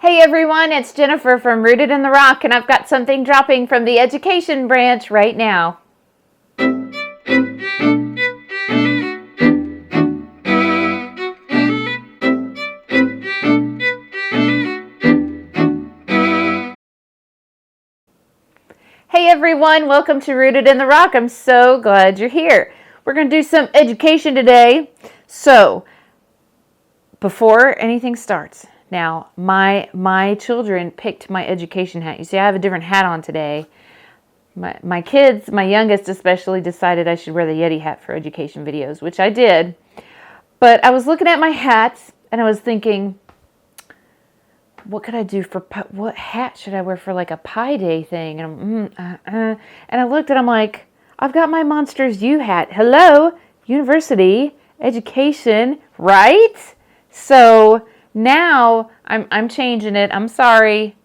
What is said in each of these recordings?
Hey everyone, it's Jennifer from Rooted in the Rock, and I've got something dropping from the education branch right now. Hey everyone, welcome to Rooted in the Rock. I'm so glad you're here. We're going to do some education today. So, before anything starts, now my children picked my education hat. You see, I have a different hat on today. My kids, my youngest especially, decided I should wear the Yeti hat for education videos, which I did. But I was looking at my hats and I was thinking, what could I do for, what hat should I wear for like a Pi Day thing? And and I looked and I'm like, I've got my Monsters U hat. Hello, university, education, right? So now I'm changing it. I'm sorry,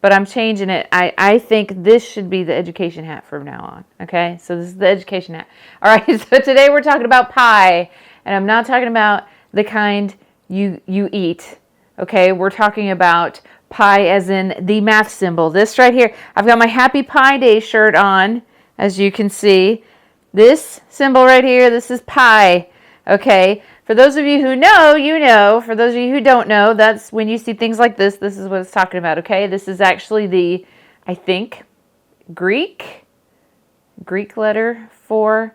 but I'm changing it. I think this should be the education hat from now on. Okay, so this is the education hat. All right, so today we're talking about pie, and I'm not talking about the kind you eat. Okay, we're talking about pi as in the math symbol. This right here. I've got my Happy Pi Day shirt on, as you can see. This symbol right here, this is pi. Okay, for those of you who know, you know. For those of you who don't know, that's when you see things like this is what it's talking about, okay? This is actually the, I think, Greek letter for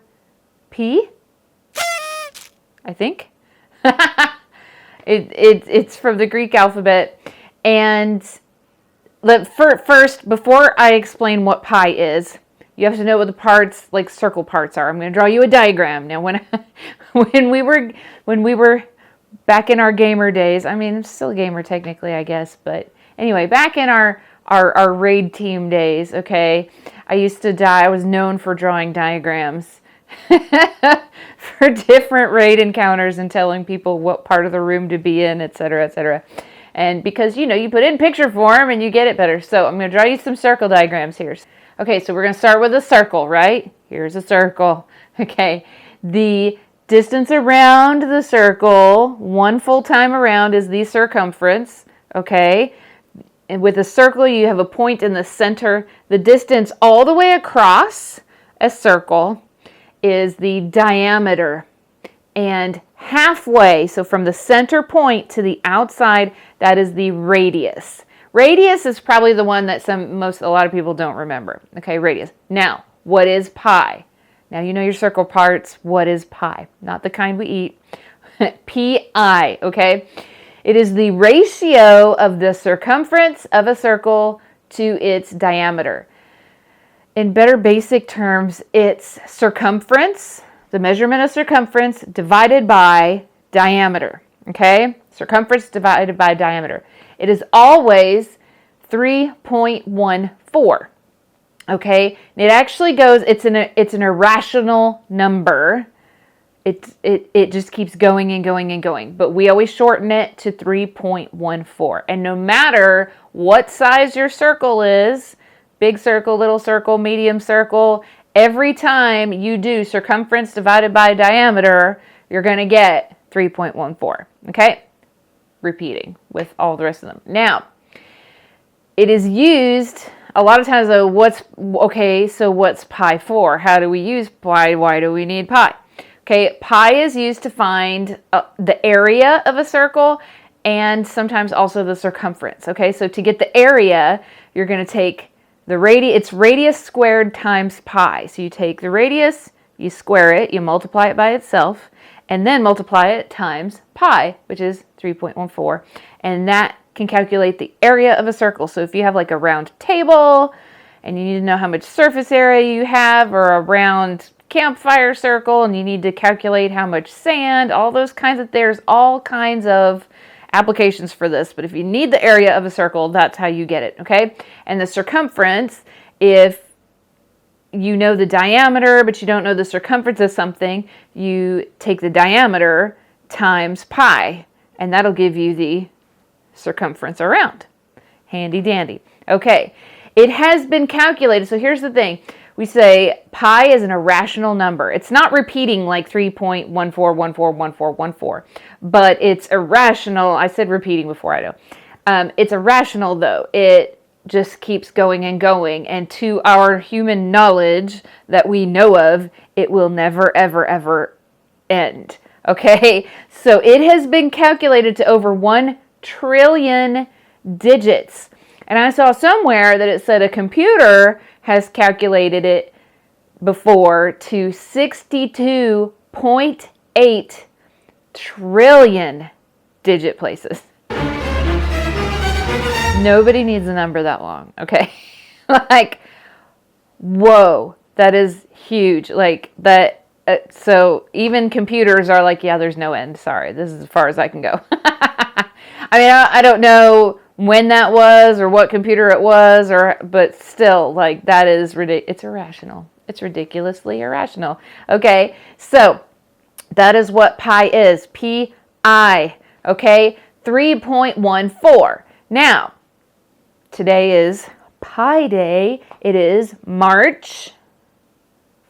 P, I think. It's from the Greek alphabet. And first, before I explain what pi is, you have to know what the parts, like circle parts, are. I'm going to draw you a diagram. Now, when we were back in our gamer days, I mean, I'm still a gamer technically, I guess, but anyway, back in our raid team days, okay, I was known for drawing diagrams for different raid encounters and telling people what part of the room to be in, etc., etc. And because, you put it in picture form and you get it better. So I'm going to draw you some circle diagrams here. Okay, so we're going to start with a circle, right? Here's a circle. Okay, the distance around the circle, one full time around, is the circumference. Okay, and with a circle, you have a point in the center. The distance all the way across a circle is the diameter. And halfway, so from the center point to the outside, that is the radius. Radius is probably the one that a lot of people don't remember. Okay, radius. Now, what is pi? Now you know your circle parts. What is pi? Not the kind we eat. Pi, okay? It is the ratio of the circumference of a circle to its diameter. In better basic terms, it's circumference, the measurement of circumference divided by diameter. Okay? Circumference divided by diameter. It is always 3.14. Okay? And it actually goes, it's an irrational number. It just keeps going and going and going. But we always shorten it to 3.14. And no matter what size your circle is, big circle, little circle, medium circle, every time you do circumference divided by diameter, you're going to get 3.14. Okay? Repeating with all the rest of them. Now, it is used a lot of times, though, what's pi for? How do we use pi? Why do we need pi? Okay, pi is used to find the area of a circle and sometimes also the circumference. Okay, so to get the area, you're going to take the radius, it's radius squared times pi. So you take the radius, you square it, you multiply it by itself, and then multiply it times pi, which is 3.14. And that can calculate the area of a circle. So if you have like a round table and you need to know how much surface area you have, or a round campfire circle and you need to calculate how much sand, all those kinds of, there's all kinds of applications for this. But if you need the area of a circle, that's how you get it, okay? And the circumference, if you know the diameter, but you don't know the circumference of something, you take the diameter times pi, and that'll give you the circumference around. Handy dandy. Okay, it has been calculated. So here's the thing. We say pi is an irrational number. It's not repeating like 3.14141414, but it's irrational. I said repeating before, I know. It's irrational, though. It just keeps going and going. And to our human knowledge that we know of, it will never, ever, ever end. Okay? So it has been calculated to over 1 trillion digits. And I saw somewhere that it said a computer has calculated it before to 62.8 trillion digit places. Nobody needs a number that long, okay? Like, whoa, that is huge. Like, that, so even computers are like, yeah, there's no end. Sorry, this is as far as I can go. I mean, I don't know when that was or what computer it was, but still, like, that is it's irrational. It's ridiculously irrational. Okay, so that is what pi is. Pi, okay? 3.14. Now, today is Pi Day. It is March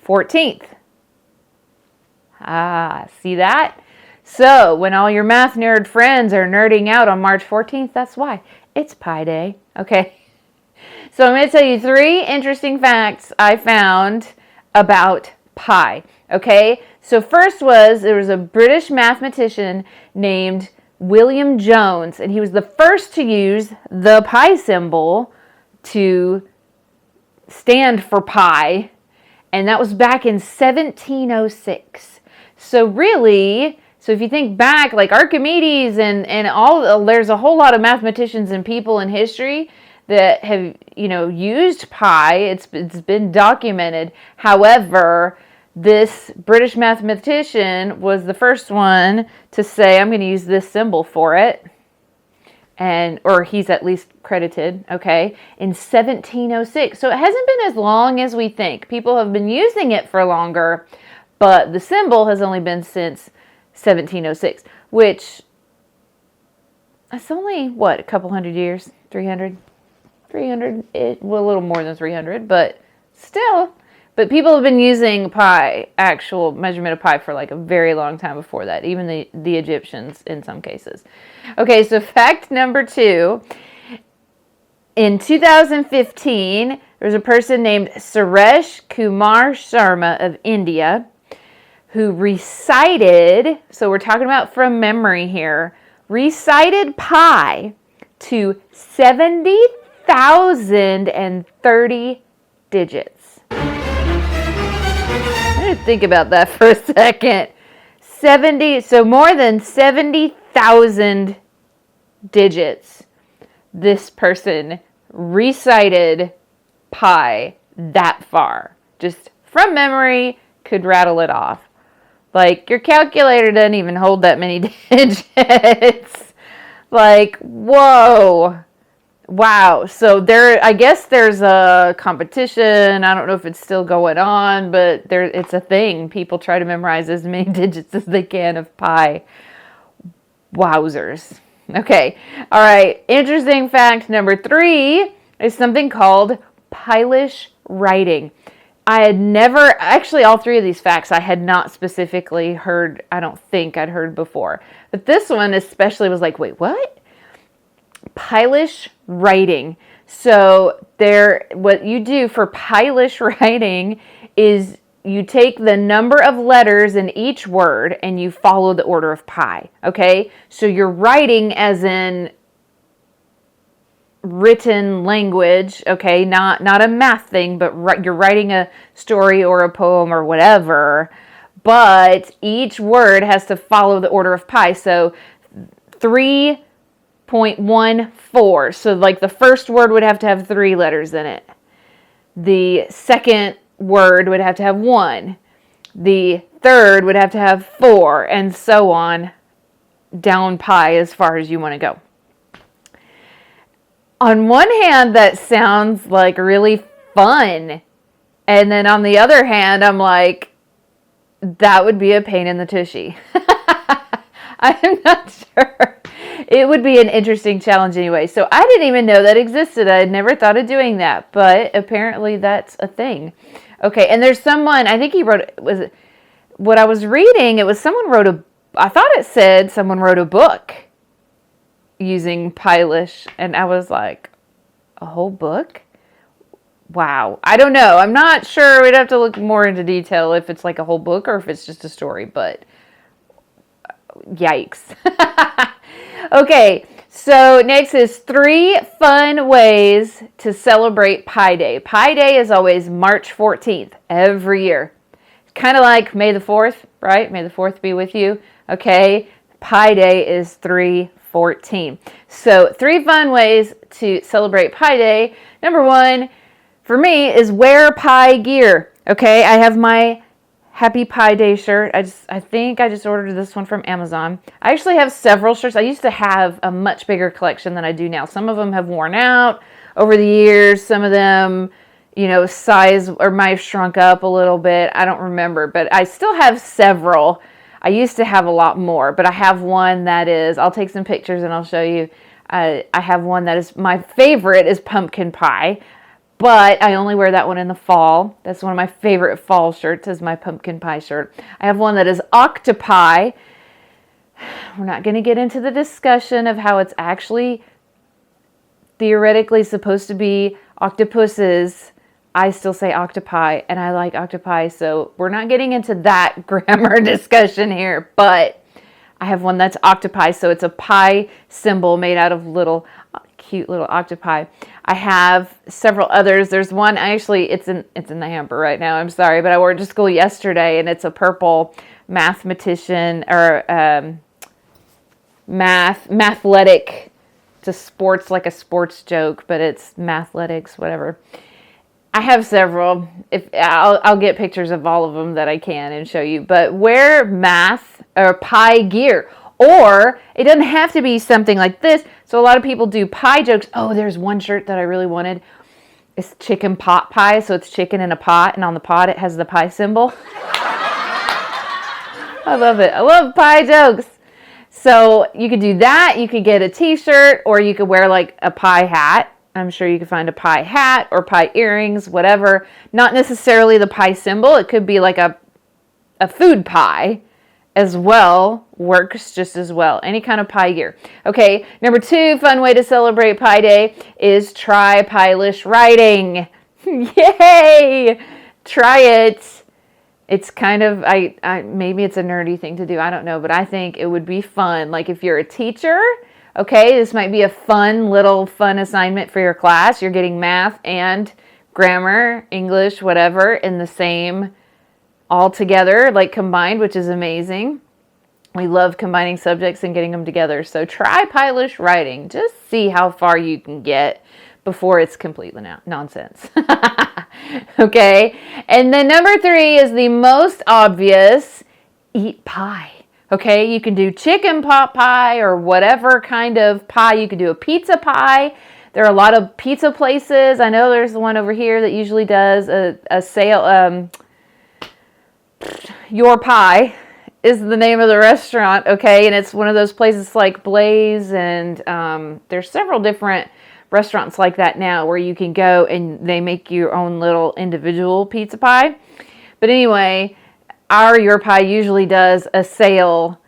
14th. See that? So, when all your math nerd friends are nerding out on March 14th, that's why. It's Pi Day, okay? So, I'm going to tell you 3 interesting facts I found about pi, okay? So, first there was a British mathematician named William Jones, and he was the first to use the pi symbol to stand for pi, and that was back in 1706. So, really... So if you think back, like Archimedes and there's a whole lot of mathematicians and people in history that have, used pi. It's been documented. However, this British mathematician was the first one to say, I'm going to use this symbol for it. Or he's at least credited, okay, in 1706. So it hasn't been as long as we think. People have been using it for longer, but the symbol has only been since 1706, which that's only, a couple hundred years, 300, a little more than 300, but still. But people have been using pi, actual measurement of pi, for like a very long time before that, even the Egyptians in some cases. Okay, so fact number 2. In 2015, there was a person named Suresh Kumar Sharma of India who recited, so we're talking about from memory here, recited pi to 70,030 digits. I'm going to think about that for a second. So more than 70,000 digits. This person recited pi that far. Just from memory, could rattle it off. Like, your calculator doesn't even hold that many digits. Like, whoa. Wow. So I guess there's a competition. I don't know if it's still going on, but it's a thing. People try to memorize as many digits as they can of pi. Wowzers. Okay. All right. Interesting fact number 3 is something called Pi-lish writing. I had never, actually all 3 of these facts I had not specifically heard, I don't think I'd heard before. But this one especially was like, wait, what? Pi-lish writing. So what you do for Pi-lish writing is you take the number of letters in each word and you follow the order of pi, okay? So you're writing as in written language, okay, not a math thing, but you're writing a story or a poem or whatever, but each word has to follow the order of pi. So 3.14, so like the first word would have to have 3 letters in it. The second word would have to have 1. The third would have to have 4, and so on down pi as far as you want to go. On one hand, that sounds like really fun. And then on the other hand, I'm like, that would be a pain in the tushy. I'm not sure. It would be an interesting challenge anyway. So I didn't even know that existed. I had never thought of doing that, but apparently that's a thing. Okay, and there's someone, I think he wrote, what I was reading, it was someone wrote I thought it said someone wrote a book, using Pi-lish, and I was like, a whole book? Wow. I don't know. I'm not sure. We'd have to look more into detail if it's like a whole book or if it's just a story, but yikes. Okay, so next is 3 fun ways to celebrate Pi Day. Pi Day is always March 14th every year. It's kind of like May the 4th, right? May the 4th be with you. Okay, Pi Day is 3/14. So 3 fun ways to celebrate Pi Day. Number 1, for me, is wear Pi gear. Okay, I have my Happy Pi Day shirt. I think I just ordered this one from Amazon. I actually have several shirts. I used to have a much bigger collection than I do now. Some of them have worn out over the years. Some of them, size or might have shrunk up a little bit. I don't remember, but I still have several. I used to have a lot more, but I have one that is, I'll take some pictures and I'll show you. I have one that is, my favorite is pumpkin pie. But I only wear that one in the fall. That's one of my favorite fall shirts, is my pumpkin pie shirt. I have one that is octopi. We're not going to get into the discussion of how it's actually theoretically supposed to be octopuses. I still say octopi, and I like octopi, so we're not getting into that grammar discussion here. But I have one that's octopi, so it's a pie symbol made out of cute little octopi. I have several others. There's one, actually, it's in the hamper right now. I'm sorry, but I wore it to school yesterday, and it's a purple mathematician or mathletic. It's a sports, like a sports joke, but it's mathletics, whatever. I have several. If I'll get pictures of all of them that I can and show you. But wear math or Pi gear. Or it doesn't have to be something like this. So a lot of people do pie jokes. Oh, there's one shirt that I really wanted. It's chicken pot pie. So it's chicken in a pot, and on the pot it has the pie symbol. I love it. I love pie jokes. So you could do that. You could get a t-shirt, or you could wear like a pie hat. I'm sure you could find a pie hat or pie earrings, whatever. Not necessarily the pie symbol. It could be like a food pie as well, works just as well. Any kind of pie gear. Okay, number 2 fun way to celebrate Pi Day is try Pi-lish writing. Yay! Try it. It's kind of, maybe it's a nerdy thing to do, I don't know, but I think it would be fun. Like if you're a teacher, okay, this might be a fun assignment for your class. You're getting math and grammar, English, whatever, in the same all together, like combined, which is amazing. We love combining subjects and getting them together. So try Pi-lish writing. Just see how far you can get before it's completely nonsense. Okay. And then number 3 is the most obvious. Eat pie. Okay. You can do chicken pot pie or whatever kind of pie. You can do a pizza pie. There are a lot of pizza places. I know there's the one over here that usually does a sale. Your Pie is the name of the restaurant, okay? And it's one of those places like Blaze, and there's several different restaurants like that now where you can go and they make your own little individual pizza pie. But anyway, our Your Pie usually does a sale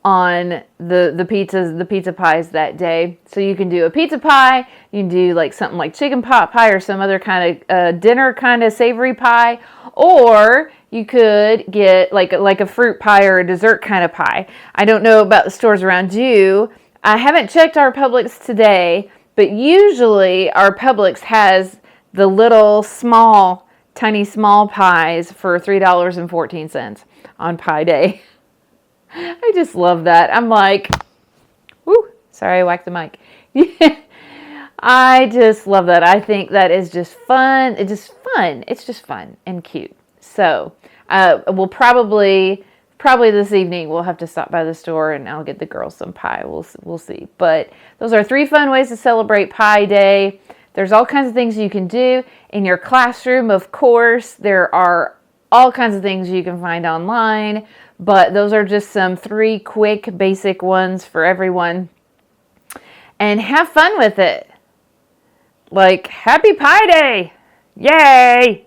on the pizza pies that day. So you can do a pizza pie, you can do like something like chicken pot pie or some other kind of dinner kind of savory pie, or you could get like a fruit pie or a dessert kind of pie. I don't know about the stores around you. I haven't checked our Publix today, but usually our Publix has the little tiny small pies for $3.14 on Pi Day. I just love that. I'm like, whoo, sorry, I whacked the mic. I just love that. I think that is just fun. It's just fun. It's just fun and cute. So we'll probably this evening we'll have to stop by the store and I'll get the girls some pie. We'll see. But those are 3 fun ways to celebrate Pi Day. There's all kinds of things you can do in your classroom. Of course, there are all kinds of things you can find online, but those are just some 3 quick basic ones for everyone. And have fun with it. Like, Happy Pi Day! Yay!